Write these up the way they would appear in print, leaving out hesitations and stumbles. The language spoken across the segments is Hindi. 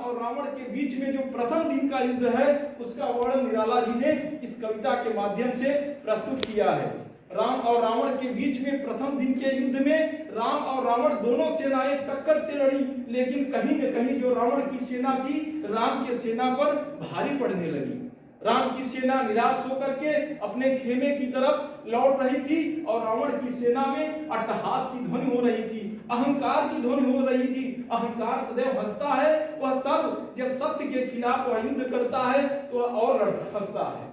और रावण के बीच में जो प्रथम दिन का युद्ध है उसका वर्णन निराला जी ने इस कविता के माध्यम से प्रस्तुत किया है। राम और रावण के बीच में प्रथम दिन के युद्ध में राम और रावण दोनों सेनाएं टक्कर से लड़ी, लेकिन कहीं न कहीं जो रावण की सेना थी राम की सेना पर भारी पड़ने लगी। राम की सेना निराश होकर के अपने खेमे की तरफ लौट रही थी और रावण की सेना में अट्टहास की ध्वनि हो रही थी, अहंकार की ध्वनि हो रही थी। अहंकार सदैव हंसता है, वह तब जब सत्य के खिलाफ वह युद्ध करता है तो वह और हंसता है।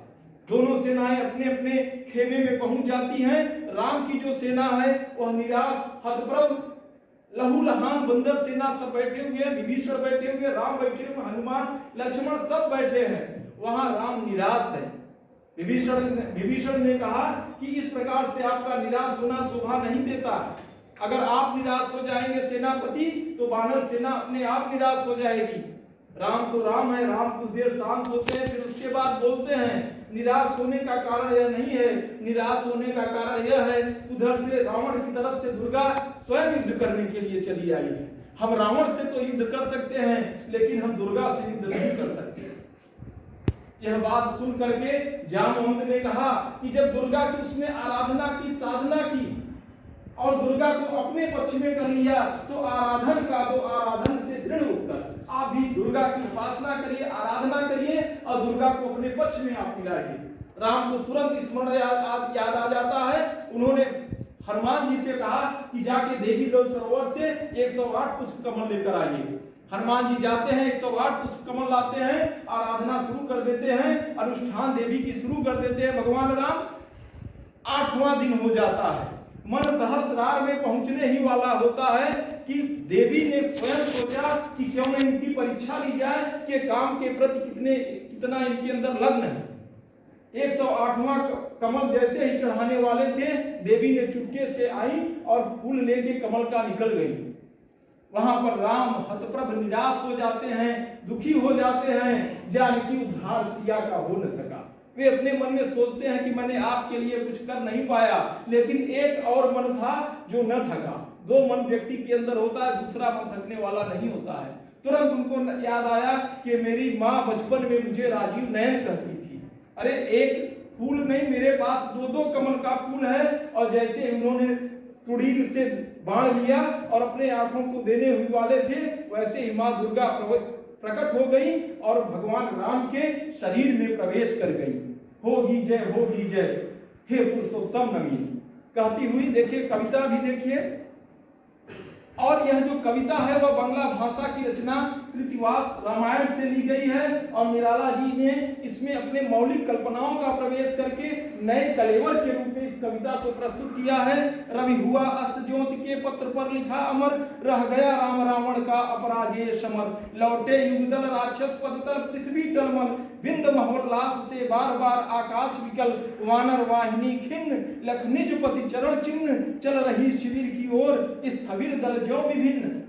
दोनों सेनाएं अपने अपने खेमे में पहुंच जाती हैं। राम की जो सेना है वह निराश, हतप्रभ, लहूलुहान बंदर सेना सब बैठे हुए हैं, विभीषण बैठे हुए, राम बैठे हुए, हनुमान, लक्ष्मण सब बैठे हैं। वहां राम निराश है। विभीषण ने कहा कि इस प्रकार से आपका निराश होना शोभा नहीं देता। अगर आप निराश हो जाएंगे सेनापति तो वानर सेना अपने आप निराश हो जाएगी। राम तो राम है, राम कुछ देर शांत होते हैं, फिर उसके बाद बोलते हैं निराश होने का कारण यह नहीं है, निराश होने का कारण यह है उधर से रावण की तरफ से दुर्गा स्वयं युद्ध करने के लिए चली आई है। हम रावण से तो युद्ध कर सकते हैं लेकिन हम दुर्गा से युद्ध नहीं कर सकते। यह बात सुन करके जामवंत ने कहा कि जब दुर्गा की उसने आराधना की, साधना की और दुर्गा को अपने पक्ष में कर लिया तो आराधन से दृढ़ होकर आप भी दुर्गा की उपासना करिए, आराधना करिए और दुर्गा को अपने पक्ष में आप मिलाइए। राम को तुरंत स्मरण याद आ जाता है। उन्होंने हनुमान जी से कहा कि जाके देवी जल सरोवर से 108 पुष्प कमल लेकर आइए। हनुमान जी जाते हैं, 108 पुष्प कमल लाते हैं, आराधना शुरू कर देते हैं, अनुष्ठान देवी की शुरू कर देते हैं। भगवान राम 8वां दिन हो जाता है, मन सहस्रार में पहुंचने ही वाला होता है कि देवी ने स्वयं सोचा कि क्यों न इनकी परीक्षा ली जाए कि काम के प्रति कितना इनके अंदर लग्न है। 108वां कमल जैसे ही चढ़ाने वाले थे, देवी ने चुपके से आई और फूल लेके कमल का निकल गई। वहां पर राम हतप्रभ निराश हो जाते हैं, दुखी हो जाते हैं, जानकी उद्धार सिया का हो न सका। वे अपने मन में सोचते हैं कि मैंने आपके लिए कुछ कर नहीं पाया, लेकिन एक और मन था जो न थका। 2 मन व्यक्ति के अंदर होता है, दूसरा मन थकने वाला नहीं होता है। तुरंत उनको याद आया कि मेरी माँ बचपन में मुझे राजीव नयन कहती थी। अरे एक फूल नहीं, मेरे पास 2-2 कमल का फूल है। और जैसे उन्होंने तुड़ीर से बाण लिया और अपने आंखों को देने हुए वाले थे, वैसे ही माँ दुर्गा प्रकट हो गई और भगवान राम के शरीर में प्रवेश कर गई। होगी जय हे पुरुषोत्तम नवीन कहती हुई देखिए कविता भी देखिए। और यह जो कविता है वह बांग्ला भाषा की रचना कृतिवास रामायण से ली गई है और निराला जी ने इसमें अपने मौलिक कल्पनाओं का प्रवेश करके नए कलेवर के रूप में इस कविता को प्रस्तुत किया है। रवि हुआ अस्त ज्योति के पत्र पर लिखा अमर, रह गया राम रावण का अपराजेय समर, लौटे युगदल राक्षस पदतल पृथ्वी टलमल, बिंद महोल्लास से बार बार आकाश विकल, वानर वाहिनी खिन्न लख निज पति चरण चिन्ह, चल रही शिविर की ओर स्थविर दल ज्यों विभिन्न।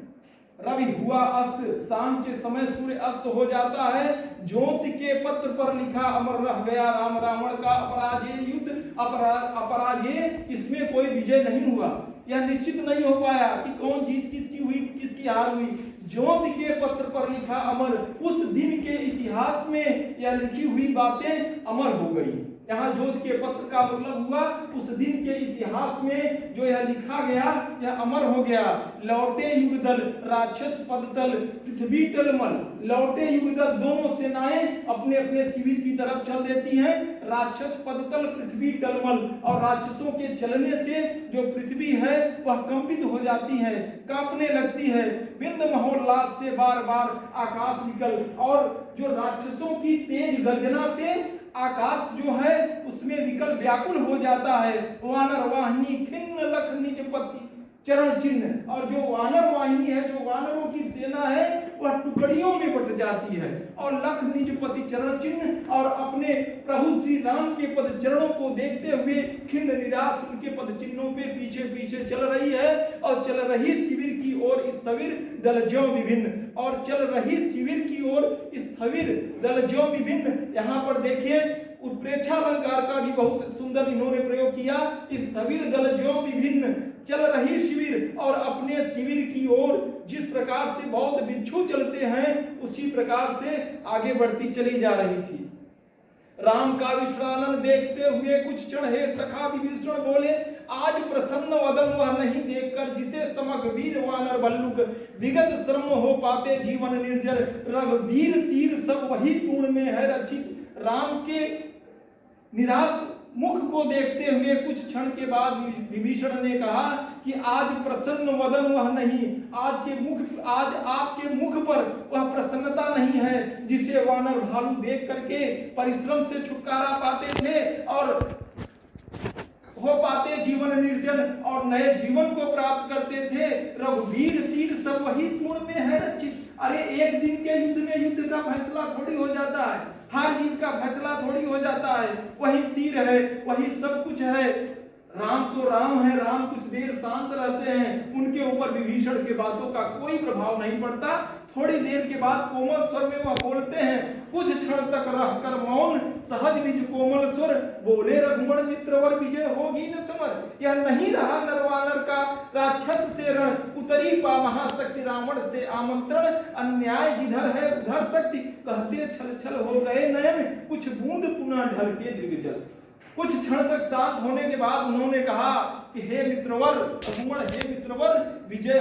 रवि हुआ अस्त, शाम के समय सूर्य अस्त हो जाता है। ज्योति के पत्र पर लिखा अमर, रह गया राम रावण का अपराजेय युद्ध। अपराजेय, इसमें कोई विजय नहीं हुआ, यह निश्चित नहीं हो पाया कि कौन जीत किसकी हुई, किसकी हार हुई। ज्योति के पत्र पर लिखा अमर, उस दिन के इतिहास में यह लिखी हुई बातें अमर हो गई। यहाँ ज्योति के पत्र का मतलब हुआ उस दिन के इतिहास में जो यह लिखा गया यह अमर हो गया। लौटे युगदल राक्षस पदतल पृथ्वी टलमल, लौटे युगदल दोनों सेनाएं अपने अपने शिविर की तरफ चल देती हैं। राक्षस पदतल पृथ्वी टलमल, और राक्षसों के चलने से जो पृथ्वी है वह कंपित हो जाती है, कांपने लगती है। बिंद महोल्लास से बार बार आकाश निकल, और जो राक्षसों की तेज गर्जना से आकाश जो है उसमें विकल व्याकुल हो जाता है। वानर वाहिनी खिन्न लख निज पति चरण चिन्ह, और जो वानर वाहिनी है, जो वानरों की सेना है वह टुकड़ियों में बट जाती है। और लख निज पति चरण चिन्ह, और अपने प्रभु श्री राम के पद चरणों को देखते हुए खिन्न निराश उनके पद चिन्हों पे पीछे पीछे चल रही है। और चल रही शिविर की ओर स्थविर दल ज्यों विभिन्न, और चल रही शिविर की ओर स्थविर दल ज्यों विभिन्न। यहाँ पर देखिए उत्प्रेक्षा अलंकार का भी बहुत सुंदर इन्होंने प्रयोग किया। स्थविर दल ज्यों विभिन्न, चल रही शिविर, और अपने शिविर की ओर जिस प्रकार से बौद्ध भिक्षु चलते हैं उसी प्रकार से आगे बढ़ती चली जा रही थी। राम का विश्रानन देखते हुए कुछ क्षण हे सखा विभीषण बोले, आज प्रसन्न वदन वह नहीं देखकर जिसे समक वीर वानर भल्लुक विगत श्रम हो पाते जीवन निर्जर रघुवीर तीर सब वही पूर्ण में है रचित। राम के निराश मुख को देखते हुए कुछ क्षण के बाद विभीषण ने कहा कि आज प्रसन्न वदन वह नहीं, आज आपके मुख पर वह प्रसन्नता नहीं है जिसे वानर भालू देख करके परिश्रम से छुटकारा पाते थे और हो पाते जीवन निर्जन और नए जीवन को प्राप्त करते थे। रघुवीर तीर सब वही पूर्ण में है रचित। अरे एक दिन के युद्ध में युद्ध का फैसला थोड़ी हो जाता है, हार जीत का फैसला थोड़ी हो जाता है, वही तीर है, वही सब कुछ है। राम तो राम है, राम कुछ देर शांत रहते हैं, उनके ऊपर विभीषण के बातों का कोई प्रभाव नहीं पड़ता। थोड़ी देर के बाद कोमल स्वर में वह बोलते हैं, कुछ क्षण तक रहकर मौन सहज निज कोमल स्वर बोले, रघुमण मित्रवर विजय होगी न समर। यह नहीं रहा नरवानर का राक्षस से रण, उतरी पा महाशक्ति रावण से आमंत्रण। अन्याय जिधर है उधर शक्ति, कहते छल छल हो गए नयन, कुछ बूंद पुनः ढल के दिग्जल। कुछ क्षण तक शांत होने के बाद उन्होंने कहा कि हे मित्रवर, रघुमण हे मित्रवर, विजय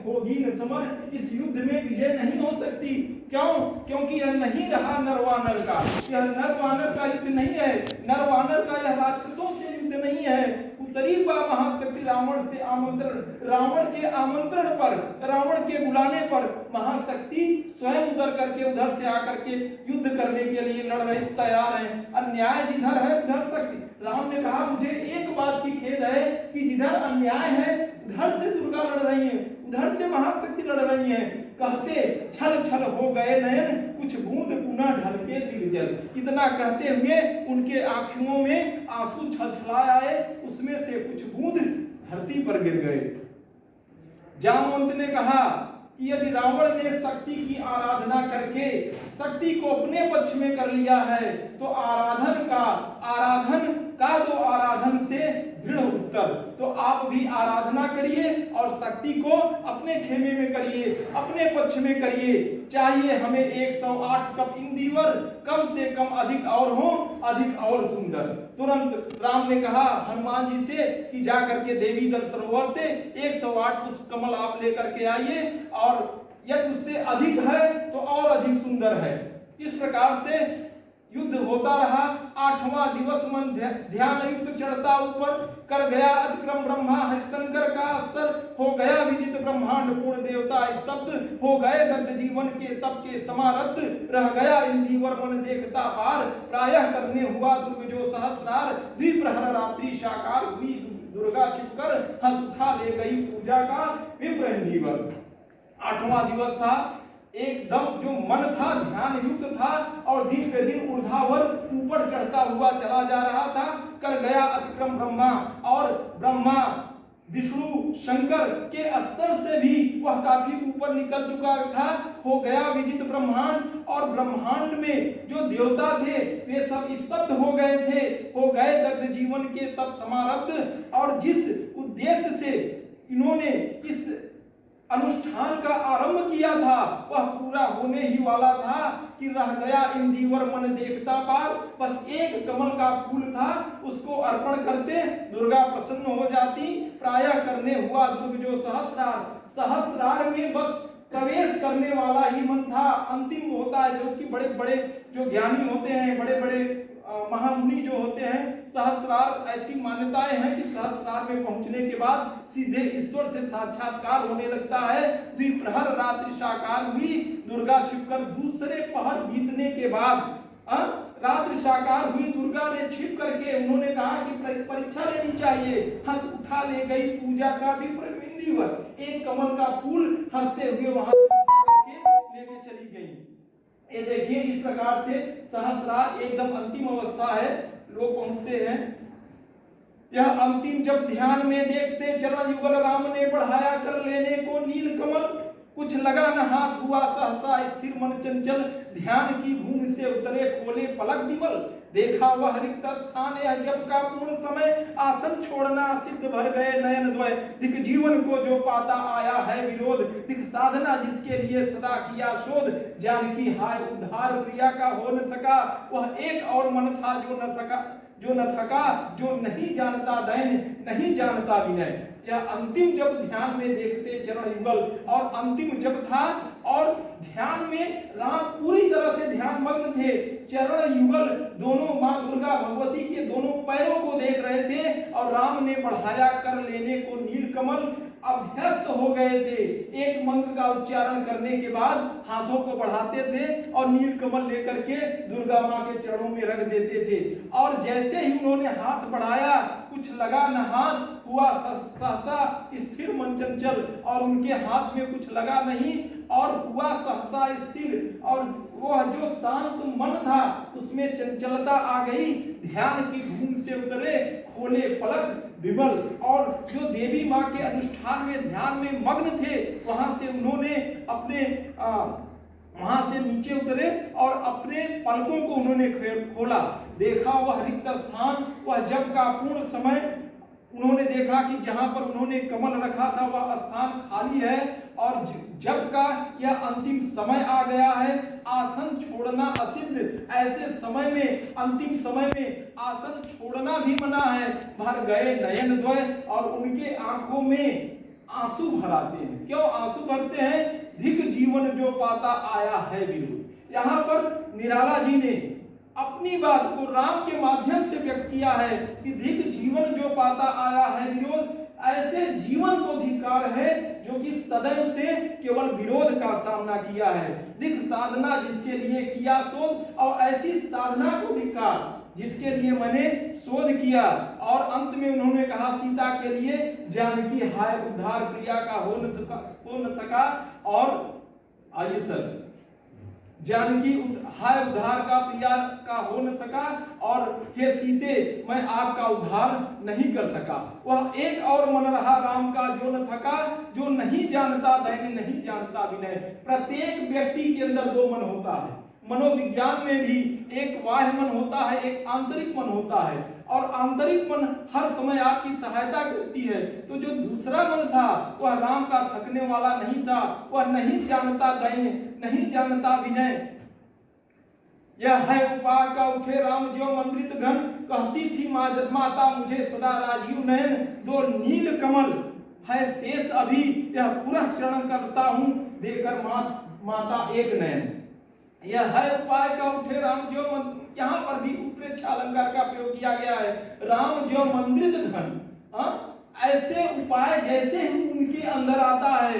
होगी न समर। इस युद्ध में विजय नहीं हो सकती। क्यों? क्योंकि यह नहीं रहा नरवानर का, यह नरवानर का युद्ध नहीं है, नरवानर का यह राक्षसों से युद्ध नहीं है। उतरी बा महाशक्ति रावण से आमंत्रण, रावण के आमंत्रण पर, रावण के बुलाने पर महाशक्ति स्वयं उतर करके उधर से आकर के युद्ध करने के लिए लड़ रहे तैयार हैं। अन्याय जिधर है उधर शक्ति। राम ने कहा मुझे एक बात की खेद है कि जिधर अन्याय है उधर से दुर्गा लड़ रही है, उधर से महाशक्ति लड़ रही है। कहते छल छल हो गए नयन, कुछ बूंद पुनः ढल के दिग्जल। इतना कहते हुए उनके आंखों में आंसू छलछला आए, उसमें से कुछ बूंद धरती पर गिर गए। जामवंत ने कहा कि यदि रावण ने शक्ति की आराधना करके शक्ति को अपने पक्ष में कर लिया है तो आराधन दो आराधन से दृढ़ उत्तर। तो आप भी आराधना करिए और शक्ति को अपने खेमे में करिए, अपने पक्ष में करिए। चाहिए हमें 108 कप इंदिवर, कम से कम अधिक और हो, अधिक और सुंदर। तुरंत राम ने कहा हनुमान जी से कि जा करके देवी दल सरोवर से 108 पुष्प कमल आप लेकर के आइए, और यदि उससे अधिक है तो और अधिक सुंदर है। इस प्रकार से युद्ध होता रहा। 8वां दिवस मन ध्यान युक्त चढ़ता ऊपर, कर गया अतिक्रम ब्रह्मा हरिशंकर का अस्तर, हो गया विजित ब्रह्मांड पूर्ण देवता स्तब्ध, हो गए दग्ध जीवन के तप के समारब्ध, रह गया इंदिवर मन देखता पार, प्रायः करने हुआ दुर्ग जो सहस्रार, द्विप्रहर रात्रि साकार हुई दुर्गा छिपकर, हंस उठा ले गई पूजा का विप्र इंदिवर। 8वां दिवस था, एकदम जो मन था ध्यान युक्त था और दिन पे दिन ऊर्ध्वाधर ऊपर चढ़ता हुआ चला जा रहा था। कर गया अतिक्रम ब्रह्मा, और ब्रह्मा विष्णु शंकर के स्तर से भी वह काफी ऊपर निकल चुका था। हो गया विजित ब्रह्मांड, और ब्रह्मांड में जो देवता थे वे सब स्तब्ध हो गए थे, हो गए दग्ध जीवन के तप समारब्ध। और जिस उद्देश्य से इन्होंने इस अनुष्ठान का आरंभ किया था वह पूरा होने ही वाला था कि रह गया इंदिवर मन देखता पार। बस एक कमल का फूल था, उसको अर्पण करते दुर्गा प्रसन्न हो जाती। प्रायः करने हुआ दुर्ग जो सहस्रार, सहस्रार में बस प्रवेश करने वाला ही मन था। अंतिम होता है जो कि बड़े बड़े जो ज्ञानी होते हैं, बड़े बड़े महामुनि जो होते हैं, सहस्रार ऐसी मान्यताएं हैं कि सहस्रार में पहुंचने के बाद सीधे ईश्वर से साक्षात्कार होने लगता है। द्विप्रहर रात्रि साकार हुई दुर्गा छिपकर, दूसरे पहर बीतने के बाद रात्रि साकार हुई दुर्गा ने छिप करके उन्होंने कहा कि परीक्षा लेनी चाहिए। हंस उठा ले गई पूजा का भी इंदिवर, एक कमल का फूल हंसते हुए वहां से लेके चली गई। ये देखिए इस प्रकार से सहस्रार एकदम अंतिम अवस्था है, लोग पहुंचते हैं। यह अंतिम जब ध्यान में देखते चरण युगल राम ने बढ़ाया कर लेने को नील कमल, कुछ लगा न हाथ हुआ सहसा स्थिर मन चंचल, ध्यान की भूमि से उतरे खोले पलक विमल। देखा वह रिक्त स्थान है जब का पूर्ण समय, आसन छोड़ना सिद्ध भर गए नयन द्वय। दिख जीवन को जो पाता आया है विरोध, दिख साधना जिसके लिए सदा किया शोध। जानकी हाय उद्धार प्रिया का हो न सका, वह एक और मन था जो न सका, जो न थका, जो नहीं जानता दैन, नहीं जानता विनय। यह अंतिम जब ध्यान में देखते चरण युगल, और अंतिम जब था और ध्यान में राम पूरी तरह से ध्यान मग्न थे। चरण युगल दोनों मां दुर्गा भगवती के दोनों पैरों को देख रहे थे, और राम ने बढ़ाया कर लेने को नीलकमल, अभ्यस्त हो गए थे। एक मंत्र का उच्चारण करने के बाद हाथों को बढ़ाते थे और नीलकमल लेकर के दुर्गा मां के चरणों में रख देते थे। और जैसे ही उन्होंने हाथ बढ़ाया, कुछ लगा न हाथ, हुआ सहसा स्थिर मन चंचल, और उनके हाथ में कुछ लगा नहीं और हुआ सहसा स्थिर, और वह जो शांत मन था उसमें चंचलता आ गई। ध्यान की धूम से उतरे खोले पलक विमल, और जो देवी माँ के अनुष्ठान में ध्यान में मग्न थे, वहां से उन्होंने अपने वहां से नीचे उतरे और अपने पलकों को उन्होंने खोला। देखा वह रिक्त स्थान, वह जब का पूर्ण समय। उन्होंने देखा कि जहां पर उन्होंने कमल रखा था वह स्थान खाली है, और जब का यह अंतिम समय आ गया है। आसन छोड़ना असिद्ध, ऐसे समय में, अंतिम समय में आसन छोड़ना भी मना है। भर गए नयन द्वय, और उनके आंखों में आंसू भर आते हैं। क्यों आंसू भरते हैं? धिक जीवन जो पाता आया है विरोध। यहाँ पर निराला जी ने अपनी बात को राम के माध्यम से व्यक्त किया है कि धिक जीवन जो पाता आया है विरोध। ऐसे जीवन को धिक्कार है जो कि सदैव से केवल विरोध का सामना किया है। दिख साधना जिसके लिए किया शोध, और ऐसी साधना को धिक्कार जिसके लिए मैंने शोध किया। और अंत में उन्होंने कहा सीता के लिए, जानकी हाय उद्धार क्रिया का हो न सका। और आइए सर, जानकी हाय उद्धार का प्रिया का हो न सका, और हे सीते मैं आपका उद्धार नहीं कर सका। वह एक और मन रहा राम का जो न थका, जो नहीं जानता दैन, नहीं जानता विनय। प्रत्येक व्यक्ति के अंदर दो मन होता है। मनोविज्ञान में भी एक बाह्य मन होता है, एक आंतरिक मन होता है, और आंतरिक मन हर समय आपकी सहायता करती है। तो जो दूसरा मन था वह राम का थकने वाला नहीं था, वह नहीं जानता दैन, नहीं जानता विनय। यह है उपाय का उठे राम जो मंत्रित घन, कहती थी माता मुझे सदा राजीव नयन। दो नील कमल है शेष अभी, यह पूरा चरण करता हूँ देकर माता एक नयन। यह है उपाय का उठे राम जो यहाँ पर भी उत्प्रेक्षा अलंकार का प्रयोग किया गया है। राम जो मंत्रित घन, ऐसे उपाय जैसे ही उनके अंदर आता है,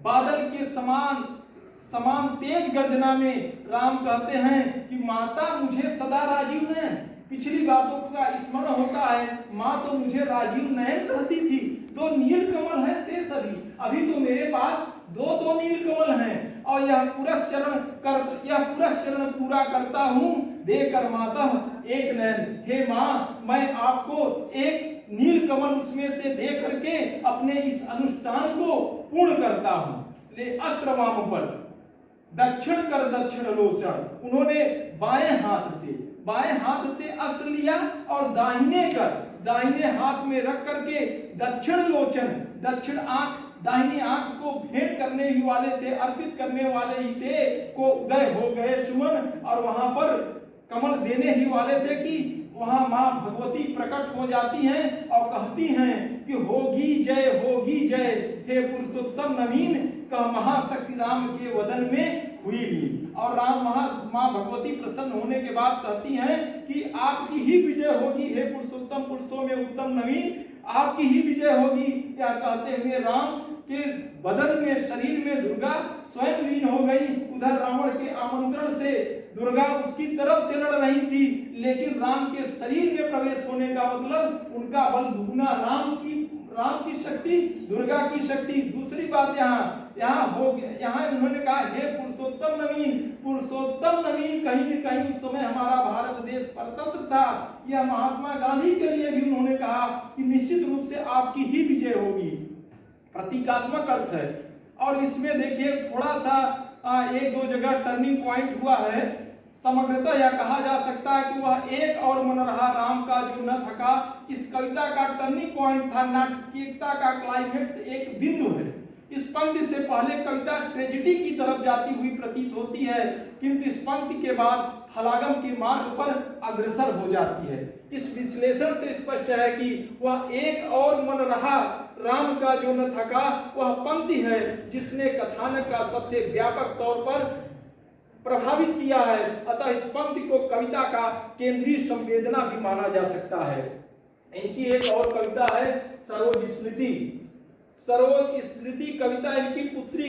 बादल के समान तेज गर्जना में राम कहते हैं कि माता मुझे सदा राजीव नयन। पिछली बातों का स्मरण होता है, माँ तो मुझे राजीव नयन कहती थी। दो नील कमल है शेष अभी तो मेरे पास दो नील कमल हैं, और यह पूरा चरण पूरा करता हूँ देकर माता एक नयन। हे माँ, मैं आपको एक नील कमल उसमें से दे करके अपने इस अनुष्ठान को पूर्ण करता हूँ। ले अस्त्र वाम पर दक्षिण कर दक्षिण लोचन। उन्होंने बाएं हाथ से अस्त्र लिया और दाहिने हाथ में रख करके दक्षिण लोचन, दक्षिण आंख, दाहिनी आंख को भेंट करने ही वाले थे, अर्पित करने वाले ही थे, को उदय हो गए सुमन। और वहां पर कमल देने ही वाले थे कि वहां मां भगवती प्रकट हो जाती हैं और कहती हैं कि होगी जय हे पुरुषोत्तम नवीन, कह महाशक्ति राम के वदन में हुई लीन। और मां भगवती प्रसन्न होने के बाद कहती हैं कि आपकी ही विजय होगी हे पुरुषोत्तम, पुरुषों में उत्तम नवीन, आपकी ही विजय होगी। क्या कहते हुए राम के बदन में, शरीर में दुर्गा स्वयं लीन हो गई। उधर रावण के आमंत्रण से दुर्गा उसकी तरफ से लड़ रही थी, लेकिन राम के शरीर में प्रवेश होने का मतलब उनका बल दुगुना, राम की शक्ति, दुर्गा की शक्ति। दूसरी बात यहाँ उन्होंने कहा हे पुरुषोत्तम नवीन, कहीं न कहीं उस समय हमारा भारत देश परतंत्र था। यह महात्मा गांधी के लिए भी उन्होंने कहा कि निश्चित रूप से आपकी ही विजय होगी। प्रतीकात्मक अर्थ है। और इसमें देखिए थोड़ा सा एक दो जगह टर्निंग पॉइंट हुआ है। समग्रतः यह कहा जा सकता है कि वह एक और मन रहा राम का जो न थका इस कविता का टर्निंग पॉइंट था। नाटकीयता का क्लाइमेक्स एक बिंदु है। इस पंक्ति से पहले कविता ट्रेजेडी की तरफ जाती हुई प्रतीत होती है, किंतु इस पंक्ति के बाद फलागम के मार्ग पर अग्रसर हो जाती है। इस विश्लेषण से स्पष्ट है कि वह एक और मन रहा राम का जो न थका वह पंक्ति है जिसने कथानक का सबसे व्यापक तौर पर प्रभावित किया है। अतः इस पंक्ति को कविता का केंद्रीय संवेदना भी माना जा सकता है। इनकी एक और कविता है सरोज स्मृति। सरोज स्मृति कविता इनकी पुत्री